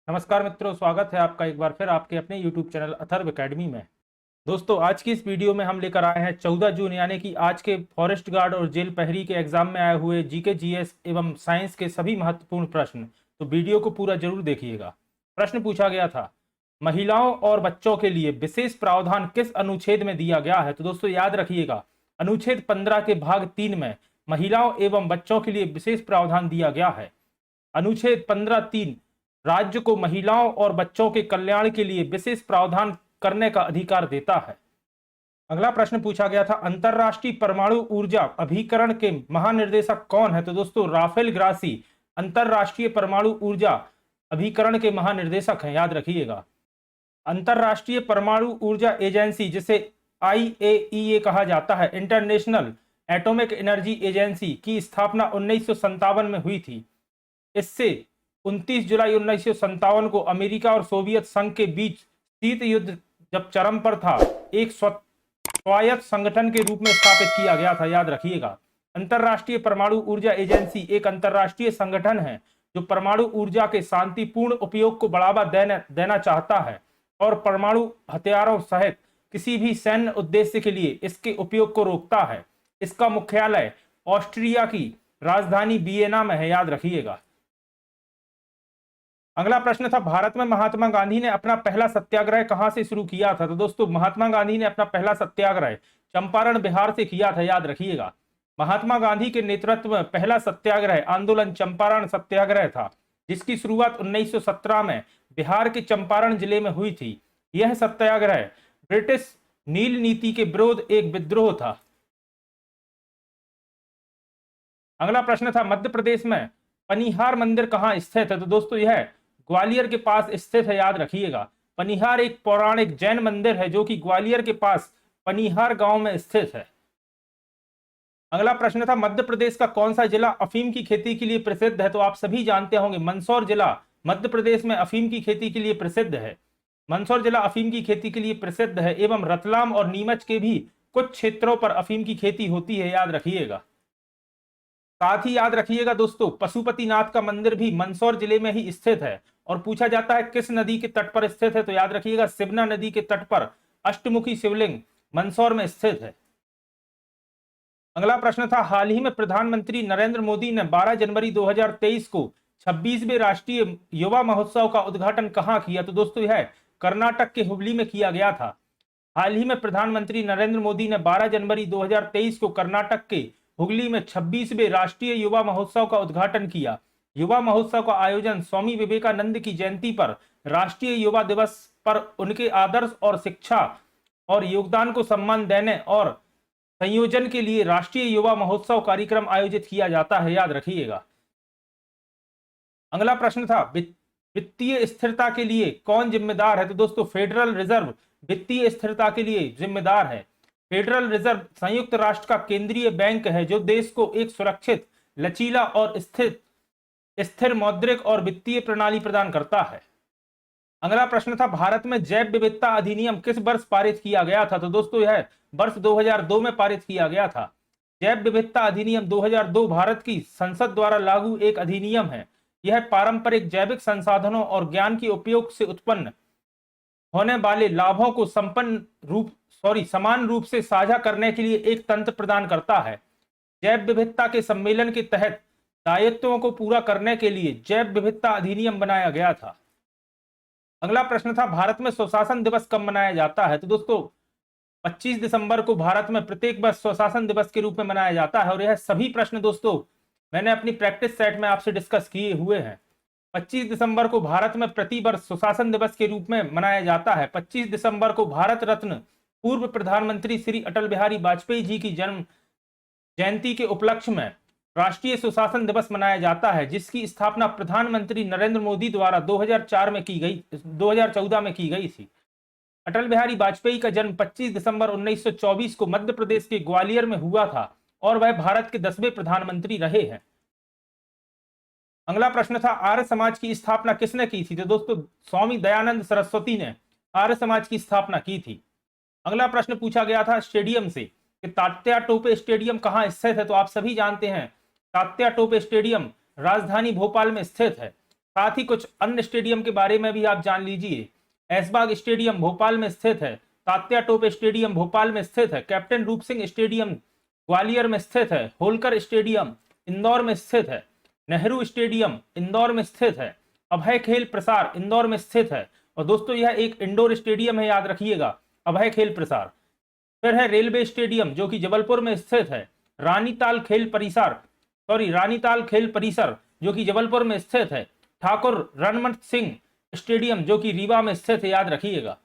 नमस्कार मित्रों, स्वागत है आपका एक बार फिर आपके अपने YouTube चैनल अथर्व एकेडमी में। दोस्तों, आज की इस वीडियो में हम लेकर आए हैं 14 जून यानी कि आज के फॉरेस्ट गार्ड और जेल प्रहरी के एग्जाम में आए हुए जीके जीएस एवं साइंस के सभी महत्वपूर्ण प्रश्न। तो वीडियो को पूरा जरूर देखिएगा। प्रश्न पूछा गया था, महिलाओं और बच्चों के लिए विशेष प्रावधान किस अनुच्छेद में दिया गया है? तो दोस्तों याद रखिएगा, अनुच्छेद 15 के भाग 3 में महिलाओं एवं बच्चों के लिए विशेष प्रावधान दिया गया है। अनुच्छेद 15(3) राज्य को महिलाओं और बच्चों के कल्याण के लिए विशेष प्रावधान करने का अधिकार देता है। अगला प्रश्न पूछा गया था, अंतरराष्ट्रीय परमाणु ऊर्जा अभिकरण के महानिर्देशक कौन है? तो दोस्तों राफेल ग्रासी अंतरराष्ट्रीय परमाणु ऊर्जा अभिकरण के महानिर्देशक हैं, याद रखिएगा। अंतरराष्ट्रीय परमाणु ऊर्जा एजेंसी, जिसे IAEA कहा जाता है, इंटरनेशनल एटॉमिक एनर्जी एजेंसी, की स्थापना 1957 में हुई थी। इससे 29 जुलाई 1957 को अमेरिका और सोवियत संघ के बीच शीत युद्ध जब चरम पर था, एक स्वायत्त संगठन के रूप में स्थापित किया गया था, याद रखिएगा। अंतरराष्ट्रीय परमाणु ऊर्जा एजेंसी एक अंतरराष्ट्रीय संगठन है जो परमाणु ऊर्जा के शांतिपूर्ण उपयोग को बढ़ावा देना चाहता है और परमाणु हथियारों सहित किसी भी सैन्य उद्देश्य के लिए इसके उपयोग को रोकता है। इसका मुख्यालय ऑस्ट्रिया की राजधानी वियना में है, याद रखिएगा। अगला प्रश्न था, भारत में महात्मा गांधी ने अपना पहला सत्याग्रह कहां से शुरू किया था? तो दोस्तों महात्मा गांधी ने अपना पहला सत्याग्रह चंपारण बिहार से किया था, याद रखिएगा। महात्मा गांधी के नेतृत्व में पहला सत्याग्रह आंदोलन चंपारण सत्याग्रह था, जिसकी शुरुआत 1917 में बिहार के चंपारण जिले में हुई थी। यह सत्याग्रह ब्रिटिश नील नीति के विरोध एक विद्रोह था। अगला प्रश्न था, मध्य प्रदेश में पनिहार मंदिर कहां स्थित है? तो दोस्तों यह ग्वालियर के पास स्थित है, याद रखिएगा। पनिहार एक पौराणिक जैन मंदिर है जो कि ग्वालियर के पास पनिहार गांव में स्थित है। अगला प्रश्न था, मध्य प्रदेश का कौन सा जिला अफीम की खेती के लिए प्रसिद्ध है? तो आप सभी जानते होंगे, मंदसौर जिला मध्य प्रदेश में अफीम की खेती के लिए प्रसिद्ध है। मंदसौर जिला अफीम की खेती के लिए प्रसिद्ध है एवं रतलाम और नीमच के भी कुछ क्षेत्रों पर अफीम की खेती होती है, याद रखिएगा। साथ ही याद रखिएगा दोस्तों, पशुपतिनाथ का मंदिर भी मंदसौर जिले में ही स्थित है। और पूछा जाता है किस नदी के तट पर स्थित है? तो याद रखिएगा, सिवना नदी के तट पर अष्टमुखी शिवलिंग मंदसौर में स्थित है। अगला प्रश्न था, हाल ही में प्रधानमंत्री नरेंद्र मोदी ने 12 जनवरी 2023 को 26वें राष्ट्रीय युवा महोत्सव का उद्घाटन कहां किया? तो दोस्तों यह कर्नाटक के हुबली में किया गया था। हाल ही में प्रधानमंत्री नरेंद्र मोदी ने 12 जनवरी 2023 को कर्नाटक के हुगली में 26वें राष्ट्रीय युवा महोत्सव का उद्घाटन किया। युवा महोत्सव का आयोजन स्वामी विवेकानंद की जयंती पर राष्ट्रीय युवा दिवस पर उनके आदर्श और शिक्षा और योगदान को सम्मान देने और संयोजन के लिए राष्ट्रीय युवा महोत्सव कार्यक्रम आयोजित किया जाता है, याद रखिएगा। अगला प्रश्न था, वित्तीय स्थिरता के लिए कौन जिम्मेदार है? तो दोस्तों फेडरल रिजर्व वित्तीय स्थिरता के लिए जिम्मेदार है। फेडरल रिजर्व संयुक्त राष्ट्र का केंद्रीय बैंक है जो देश को एक सुरक्षित, लचीला और स्थिर मौद्रिक और वित्तीय प्रणाली प्रदान करता है। अगला प्रश्न था, भारत में जैव विविधता अधिनियम किस वर्ष पारित किया गया था? तो दोस्तों यह वर्ष 2002 में पारित किया गया था। जैव विविधता अधिनियम 2002 भारत की संसद द्वारा लागू एक अधिनियम है। यह पारंपरिक जैविक संसाधनों और ज्ञान के उपयोग से उत्पन्न होने वाले लाभों को समान रूप से साझा करने के लिए एक तंत्र प्रदान करता है। जैव विविधता के सम्मेलन के तहत दायित्वों को पूरा करने के लिए जैव विविधता अधिनियम बनाया गया था। अगला प्रश्न था, भारत में सुशासन दिवस कब मनाया जाता है? तो दोस्तों 25 दिसंबर को भारत में प्रत्येक वर्ष सुशासन दिवस के रूप में मनाया जाता है। और यह सभी प्रश्न दोस्तों मैंने अपनी प्रैक्टिस सेट में आपसे डिस्कस किए हुए हैं। 25 दिसंबर को भारत में प्रतिवर्ष सुशासन दिवस के रूप में मनाया जाता है। 25 दिसंबर को भारत रत्न पूर्व प्रधानमंत्री श्री अटल बिहारी वाजपेयी जी की जन्म जयंती के उपलक्ष्य में राष्ट्रीय सुशासन दिवस मनाया जाता है, जिसकी स्थापना प्रधानमंत्री नरेंद्र मोदी द्वारा 2014 में की गई थी। अटल बिहारी वाजपेयी का जन्म 25 दिसंबर 1924 को मध्य प्रदेश के ग्वालियर में हुआ था और वह भारत के 10वें प्रधानमंत्री रहे हैं। अगला प्रश्न था, आर्य समाज की स्थापना किसने की थी? तो दोस्तों स्वामी दयानंद सरस्वती ने आर्य समाज की स्थापना की थी। अगला प्रश्न पूछा गया था स्टेडियम से कि तात्या टोपे स्टेडियम कहां स्थित है? तो आप सभी जानते हैं तात्या टोपे स्टेडियम राजधानी भोपाल में स्थित है। साथ ही कुछ अन्य स्टेडियम के बारे में भी आप जान लीजिए। ऐशबाग स्टेडियम भोपाल में स्थित है, तात्या टोपे स्टेडियम भोपाल में स्थित है, कैप्टन रूप सिंह स्टेडियम ग्वालियर में स्थित है, होलकर स्टेडियम इंदौर में स्थित है, नेहरू स्टेडियम इंदौर में स्थित है, अभय खेल प्रसार इंदौर में स्थित है। और दोस्तों यह एक इंडोर स्टेडियम है, याद रखिएगा, अभय खेल प्रसार। फिर है रेलवे स्टेडियम जो कि जबलपुर में स्थित है, रानीताल खेल परिसर जो कि जबलपुर में स्थित है, ठाकुर रणमत सिंह स्टेडियम जो कि रीवा में स्थित है, याद रखिएगा।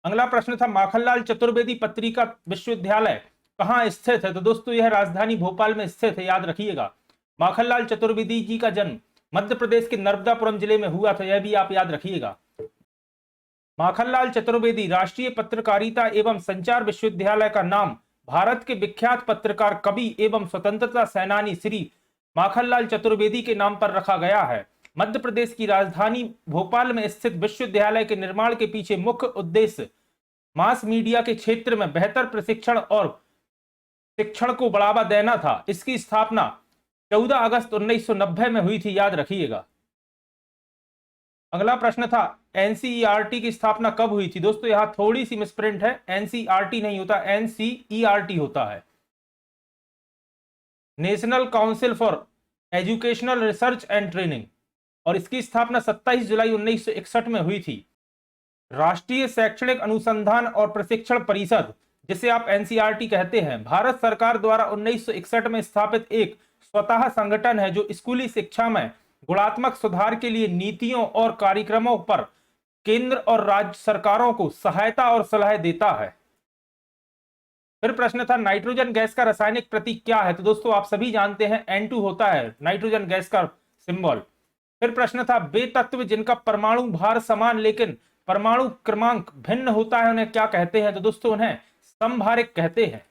अगला प्रश्न था माखनलाल चतुर्वेदी पत्रिका विश्वविद्यालय कहाँ स्थित है? तो दोस्तों यह राजधानी भोपाल में स्थित है, याद रखिएगा। माखनलाल चतुर्वेदी जी का जन्म मध्य प्रदेश के नर्मदापुरम जिले में हुआ था, यह भी आप याद रखिएगा। माखनलाल चतुर्वेदी राष्ट्रीय पत्रकारिता एवं संचार विश्वविद्यालय का नाम भारत के विख्यात पत्रकार, कवि एवं स्वतंत्रता सेनानी श्री माखनलाल चतुर्वेदी के नाम पर रखा गया है। मध्य प्रदेश की राजधानी भोपाल में स्थित विश्वविद्यालय के निर्माण के पीछे मुख्य उद्देश्य मास मीडिया के क्षेत्र में बेहतर प्रशिक्षण और शिक्षण को बढ़ावा देना था। इसकी स्थापना 14 अगस्त 1990 में हुई थी, याद रखिएगा। अगला प्रश्न था एनसीईआरटी की स्थापना कब हुई थी? दोस्तों यहां थोड़ी सी मिसप्रिंट है, एनसीईआरटी नहीं होता, एनसीईआरटी होता है, national council for educational research and training, और इसकी स्थापना 27 जुलाई 1961 में हुई थी। राष्ट्रीय शैक्षणिक अनुसंधान और प्रशिक्षण परिषद, जिसे आप एनसीईआरटी कहते हैं, भारत सरकार द्वारा 1961 में स्थापित एक स्वतः संगठन है जो स्कूली शिक्षा में गुणात्मक सुधार के लिए नीतियों और कार्यक्रमों पर केंद्र और राज्य सरकारों को सहायता और सलाह देता है। फिर प्रश्न था नाइट्रोजन गैस का रासायनिक प्रतीक क्या है? तो दोस्तों आप सभी जानते हैं N2 होता है नाइट्रोजन गैस का सिंबल। फिर प्रश्न था वे तत्व जिनका परमाणु भार समान लेकिन परमाणु क्रमांक भिन्न होता है उन्हें क्या कहते हैं? तो दोस्तों उन्हें समभारिक कहते हैं।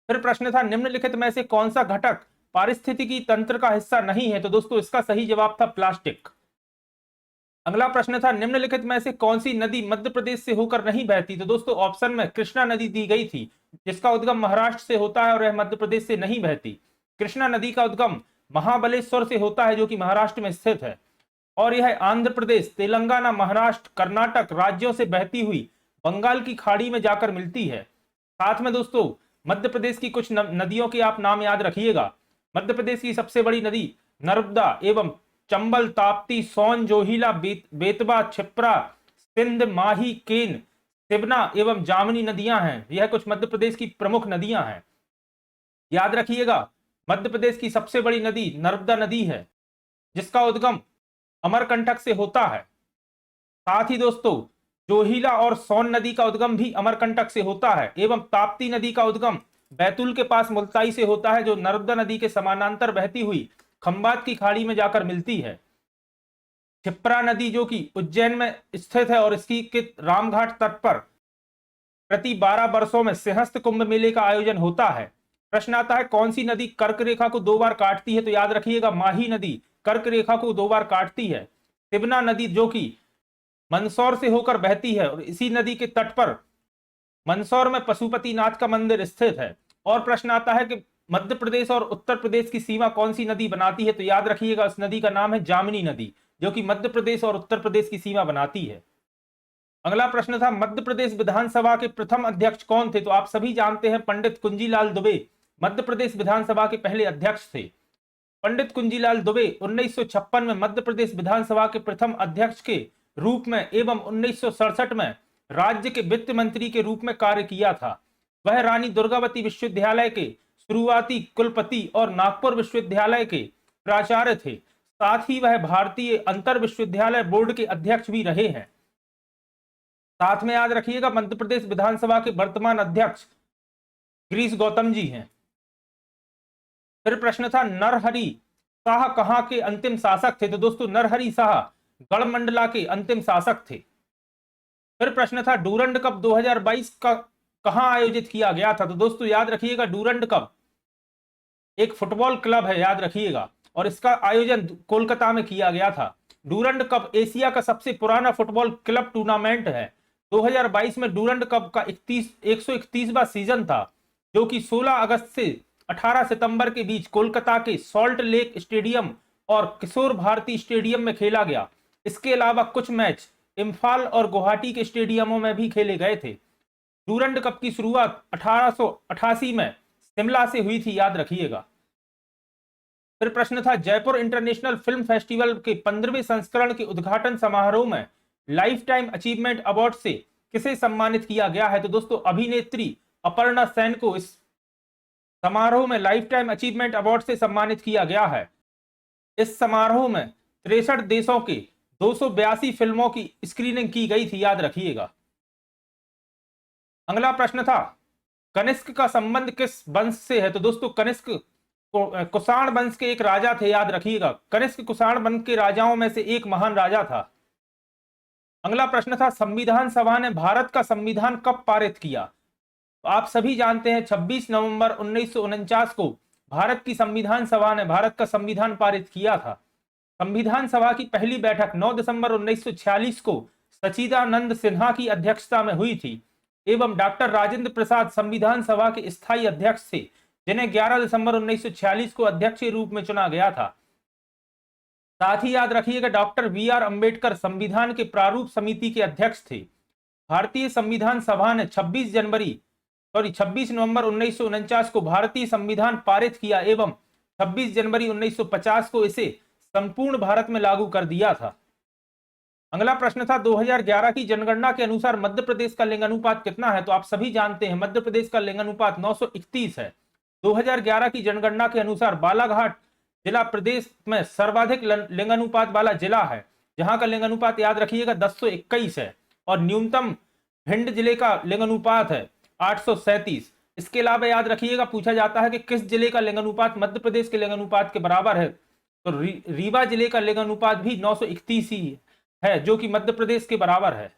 फिर प्रश्न था निम्नलिखित में से कौन सा घटक पारिस्थितिकी तंत्र का हिस्सा नहीं है? तो दोस्तों इसका सही जवाब था प्लास्टिक। अगला प्रश्न था निम्नलिखित में से कौन सी नदी मध्य प्रदेश से होकर नहीं बहती? तो दोस्तों ऑप्शन में कृष्णा नदी दी गई थी, जिसका उद्गम महाराष्ट्र से होता है और यह मध्य प्रदेश से नहीं बहती। कृष्णा नदी का उद्गम महाबलेश्वर से होता है जो कि महाराष्ट्र में स्थित है, और यह आंध्र प्रदेश, तेलंगाना, महाराष्ट्र, कर्नाटक राज्यों से बहती हुई बंगाल की खाड़ी में जाकर मिलती है। साथ में दोस्तों मध्य प्रदेश की कुछ नदियों के आप नाम याद रखिएगा। मध्य प्रदेश की सबसे बड़ी नदी नर्मदा एवं चंबल, ताप्ती, सोन, जोहिला, बेतवा, छिप्रा, सिंध, माही, केन, तिबना एवं जामनी नदियां हैं। यह कुछ मध्य प्रदेश की प्रमुख नदियां हैं, याद रखिएगा। मध्य प्रदेश की सबसे बड़ी नदी नर्मदा नदी है, जिसका उद्गम अमरकंटक से होता है। साथ ही दोस्तों जोहिला और सोन नदी का उद्गम भी अमरकंटक से होता है, एवं ताप्ती नदी का उद्गम बैतूल के पास मुल्ताई से होता है, जो नर्मदा नदी के समानांतर बहती हुई खंबात की खाड़ी में जाकर मिलती है। छिप्रा नदी जो कि उज्जैन में स्थित है और इसकी के रामघाट तट पर प्रति 12 वर्षों में सिंहस्थ कुंभ मेले का आयोजन होता है। प्रश्न आता है कौन सी नदी कर्क रेखा को 2 बार काटती है? तो याद रखिएगा माही नदी कर्क रेखा को 2 बार काटती है। तिबना नदी जो कि मंदसौर से होकर बहती है और इसी नदी के तट पर मंदसौर में पशुपतिनाथ का मंदिर स्थित है। और प्रश्न आता है कि मध्य प्रदेश और उत्तर प्रदेश की सीमा कौन सी नदी बनाती है? तो याद रखिएगा उस नदी का नाम है जामनी नदी, जो कि मध्य प्रदेश और उत्तर प्रदेश की सीमा बनाती है। अगला प्रश्न था मध्य प्रदेश विधानसभा के प्रथम अध्यक्ष कौन थे? तो आप सभी जानते हैं पंडित कुंजीलाल दुबे मध्य प्रदेश विधानसभा के पहले अध्यक्ष थे। पंडित कुंजीलाल दुबे 1956 में मध्य प्रदेश विधानसभा के प्रथम अध्यक्ष के रूप में एवं 1967 में राज्य के वित्त मंत्री के रूप में कार्य किया था। वह रानी दुर्गावती विश्वविद्यालय के शुरुआती कुलपति और नागपुर विश्वविद्यालय के प्राचार्य थे। साथ ही वह भारतीय अंतर विश्वविद्यालय बोर्ड के अध्यक्ष भी रहे हैं। साथ में याद रखिएगा मध्य प्रदेश विधानसभा के वर्तमान अध्यक्ष गिरीश गौतम जी हैं। फिर प्रश्न था नरहरि शाह कहां के अंतिम शासक थे? तो दोस्तों नरहरि शाह गढ़मंडला के अंतिम शासक थे। फिर प्रश्न था डूरंड कप 2022 का कहां आयोजित किया गया था? तो दोस्तों याद रखिएगा डूरंड कप एक फुटबॉल क्लब है, याद रखिएगा, और इसका आयोजन कोलकाता में किया गया था। डूरंड कप एशिया का सबसे पुराना फुटबॉल क्लब टूर्नामेंट है। 2022 में डूरंड कप का 131वां सीजन था, जो कि 16 अगस्त से 18 सितंबर के बीच कोलकाता के सॉल्ट लेक स्टेडियम और किशोर भारती स्टेडियम में खेला गया। इसके अलावा कुछ मैच इम्फाल और गुवाहाटी के स्टेडियमों में भी खेले गए थे। डूरंड कप की शुरुआत 1888 में शिमला से हुई थी, याद रखिएगा। फिर प्रश्न था, जयपुर इंटरनेशनल फिल्म फेस्टिवल के 15वें संस्करण के उद्घाटन समारोह में लाइफ टाइम अचीवमेंट अवार्ड से किसे सम्मानित किया गया है? तो दोस्तों अभिनेत्री अपर्णा सेन को इस समारोह में लाइफ टाइम अचीवमेंट अवार्ड से सम्मानित किया गया है। इस समारोह में 63 देशों के 282 फिल्मों की स्क्रीनिंग की गई थी, याद रखिएगा। अगला प्रश्न था, कनिष्क का संबंध किस वंश से है? तो दोस्तों कनिष्क कुषाण वंश के एक राजा थे, याद रखिएगा। कनिष्क कुषाण वंश के राजाओं में से एक महान राजा था। अगला प्रश्न था, संविधान सभा ने भारत का संविधान कब पारित किया? तो आप सभी जानते हैं 26 नवंबर 1949 को भारत की संविधान सभा ने भारत का संविधान पारित किया था। संविधान सभा की पहली बैठक 9 दिसंबर 1946 को सच्चिदानंद सिन्हा की अध्यक्षता में हुई थी एवं डॉक्टर राजेंद्र प्रसाद संविधान सभा के स्थायी अध्यक्ष थे, जिन्हें 11 दिसंबर 1946 को अध्यक्ष के रूप में चुना गया था। साथ ही याद रखिएगा, डॉक्टर बी.आर. अंबेडकर संविधान के प्रारूप समिति के अध्यक्ष थे। भारतीय संविधान सभा ने 26 नवंबर 1949 को भारतीय संविधान पारित किया एवं 26 जनवरी 1950 को इसे संपूर्ण भारत में लागू कर दिया था। अगला प्रश्न था, 2011 की जनगणना के अनुसार मध्य प्रदेश का लिंगानुपात कितना है? तो आप सभी जानते हैं मध्य प्रदेश का लिंगानुपात 931 है। 2011 की जनगणना के अनुसार बालाघाट जिला प्रदेश में सर्वाधिक लिंगानुपात वाला जिला है, जहां का लिंगानुपात याद रखिएगा 1021 है और न्यूनतम भिंड जिले का लिंगानुपात है 837। इसके अलावा याद रखिएगा, पूछा जाता है कि किस जिले का लिंगानुपात मध्य प्रदेश के लिंगानुपात के बराबर है? तो रीवा जिले का लिंगानुपात भी 931 ही है, जो कि मध्य प्रदेश के बराबर है।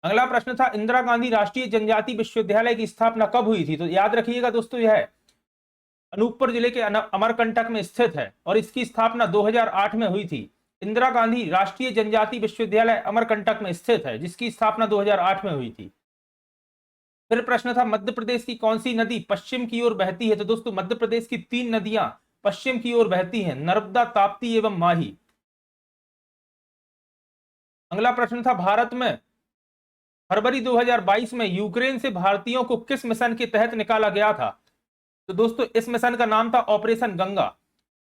अगला प्रश्न था, इंदिरा गांधी राष्ट्रीय जनजाति विश्वविद्यालय की स्थापना कब हुई थी? तो याद रखिएगा दोस्तों, यह अनूपपुर जिले के अमरकंटक में स्थित है और इसकी स्थापना 2008 में हुई थी। इंदिरा गांधी राष्ट्रीय जनजाति विश्वविद्यालय अमरकंटक में स्थित है, जिसकी स्थापना 2008 में हुई थी। फिर प्रश्न था, मध्य प्रदेश की कौन सी नदी पश्चिम की ओर बहती है? तो दोस्तों मध्य प्रदेश की 3 नदियां पश्चिम की ओर बहती हैं, नर्मदा, ताप्ती एवं माही। अगला प्रश्न था, भारत में फरवरी 2022 में यूक्रेन से भारतीयों को किस मिशन के तहत निकाला गया था? तो दोस्तों इस मिशन का नाम था ऑपरेशन गंगा।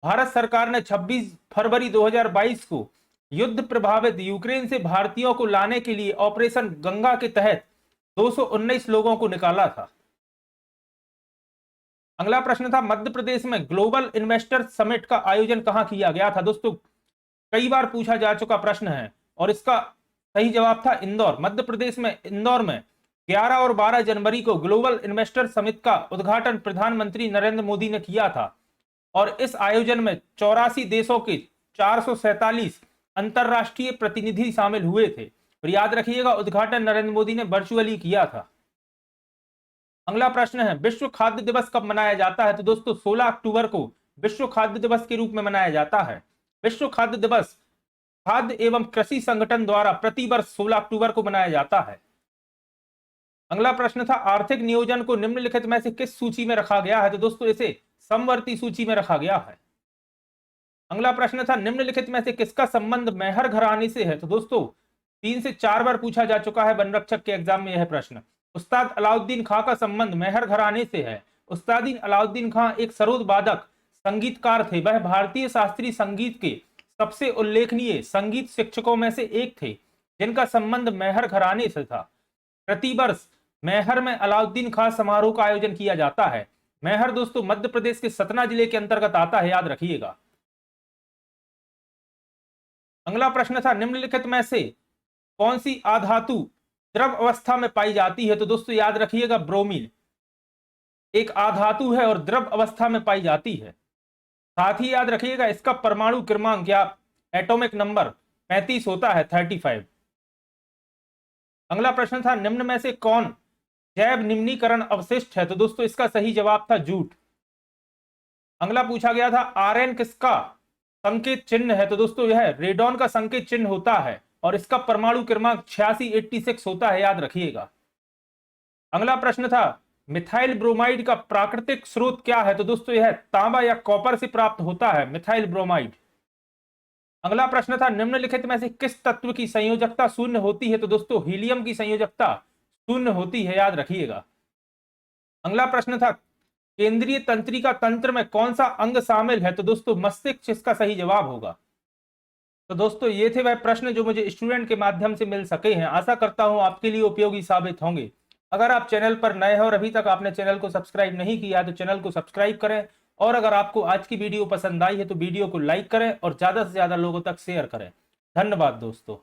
भारत सरकार ने 26 फरवरी 2022 को युद्ध प्रभावित यूक्रेन से भारतीयों को लाने के लिए ऑपरेशन गंगा के तहत 219 लोगों को निकाला था। अगला प्रश्न था, मध्य प्रदेश में ग्लोबल इन्वेस्टर समिट का आयोजन कहां किया गया था? दोस्तों कई बार पूछा जा चुका प्रश्न है और इसका सही जवाब था इंदौर। मध्य प्रदेश में इंदौर में 11 और 12 जनवरी को ग्लोबल इन्वेस्टर समिट का उद्घाटन प्रधानमंत्री नरेंद्र मोदी ने किया था और इस आयोजन में 84 देशों के 447 अंतरराष्ट्रीय प्रतिनिधि शामिल हुए थे। और याद रखिएगा, उद्घाटन नरेंद्र मोदी ने वर्चुअली किया था। अगला प्रश्न है, विश्व खाद्य दिवस कब मनाया जाता है? तो दोस्तों 16 अक्टूबर को विश्व खाद्य दिवस के रूप में मनाया जाता है। विश्व खाद्य दिवस खाद्य एवं कृषि संगठन द्वारा प्रतिवर्ष 16 अक्टूबर को मनाया जाता है। अगला प्रश्न था, आर्थिक नियोजन को निम्नलिखित में से किस सूची में रखा गया है? तो दोस्तों इसे समवर्ती सूची में रखा गया है। अगला प्रश्न था, निम्नलिखित में से किसका संबंध मेहर घराने से है? तो दोस्तों 3 से 4 बार पूछा जा चुका है वन रक्षक के एग्जाम में यह प्रश्न। उस्ताद अलाउद्दीन खां का संबंध मेहर घराने से है। उस्ताद अलाउद्दीन खां एक सरोद वादक संगीतकार थे। वह भारतीय शास्त्रीय संगीत के सबसे उल्लेखनीय संगीत शिक्षकों में से एक थे, जिनका संबंध मेहर घराने से था। प्रतिवर्ष मेहर में अलाउद्दीन खां समारोह का आयोजन किया जाता है। मेहर दोस्तों मध्य प्रदेश के सतना जिले के अंतर्गत आता है, याद रखिएगा। अगला प्रश्न था, निम्नलिखित में से कौन सी अधातु द्रव अवस्था में पाई जाती है? तो दोस्तों याद रखिएगा, ब्रोमीन एक अधातु है और द्रव अवस्था में पाई जाती है। साथ ही याद रखिएगा, इसका परमाणु क्रमांक या एटॉमिक नंबर 35 होता है, 35। अगला प्रश्न था, निम्न में से कौन जैव निम्नीकरण अवशिष्ट है? तो दोस्तों इसका सही जवाब था जूट। अगला पूछा गया था, आरएन किसका संकेत चिन्ह है? तो दोस्तों यह रेडॉन का संकेत चिन्ह होता है और इसका परमाणु क्रमांक 8686 होता है, याद रखिएगा। अगला प्रश्न था, मिथाइल ब्रोमाइड का प्राकृतिक स्रोत क्या है? तो दोस्तों यह तांबा या कॉपर से प्राप्त होता है मिथाइल ब्रोमाइड। अगला प्रश्न था, निम्नलिखित में से किस तत्व की संयोजकता शून्य होती है? तो दोस्तों हीलियम की संयोजकता शून्य होती है, याद रखिएगा। अगला प्रश्न था, केंद्रीय तंत्रिका तंत्र में कौन सा अंग शामिल है? तो दोस्तों मस्तिष्क इसका सही जवाब होगा। तो दोस्तों ये थे वह प्रश्न जो मुझे स्टूडेंट के माध्यम से मिल सके हैं। आशा करता हूं आपके लिए उपयोगी साबित होंगे। अगर आप चैनल पर नए हैं और अभी तक आपने चैनल को सब्सक्राइब नहीं किया तो चैनल को सब्सक्राइब करें, और अगर आपको आज की वीडियो पसंद आई है तो वीडियो को लाइक करें और ज्यादा से ज्यादा लोगों तक शेयर करें। धन्यवाद दोस्तों।